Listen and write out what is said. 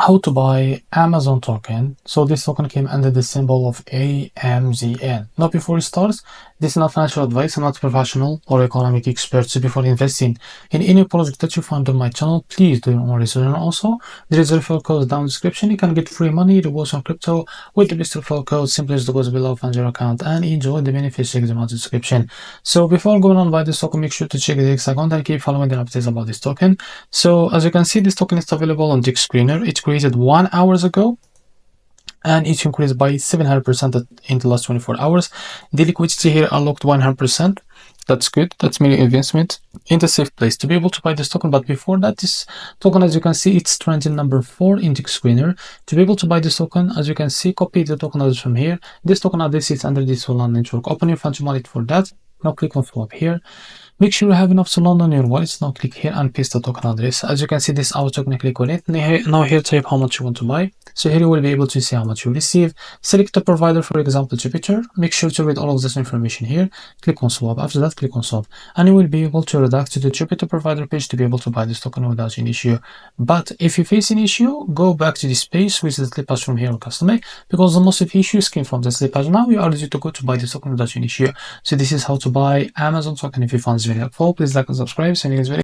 how to buy Amazon token. So this token came under the symbol of AMZN. Now before it starts, this is not financial advice. I'm not a professional or economic expert. So before investing in any project that you find on my channel, please do your own research. And also, there is a referral code down in the description. You can get free money, rewards on crypto with the best referral code. Simply use the codes below, find your account, and enjoy the benefits. Check them out in the description. So before going on by this token, make sure to check the DEX account and keep following the updates about this token. So as you can see, this token is available on DEX Screener. It's created 1 hour ago, and it increased by 700% in the last 24 hours. The liquidity here unlocked 100%. That's good. That's many investment in the safe place to be able to buy this token. But before that, this token, as you can see, it's trending number 4 in DEX Screener. To be able to buy this token, as you can see, copy the token address from here. This token address is under this Solana network. Open your funds wallet for that. Now click on swap here. Make sure you have enough Solana on your wallet. Now click here and paste the token address. As you can see, this our token, click on it. Now here type how much you want to buy. So here you will be able to see how much you receive. Select the provider, for example, Jupiter. Make sure to read all of this information here. Click on swap. After that, click on swap. And you will be able to redirect to the Jupiter provider page to be able to buy this token without any issue. But if you face an issue, go back to this page with the slippage from here on customer, because the most of issues came from the slippage. Now you are ready to go to buy this token without any issue. So this is how to buy Amazon token. If you found this very helpful, please like and subscribe. See you next video.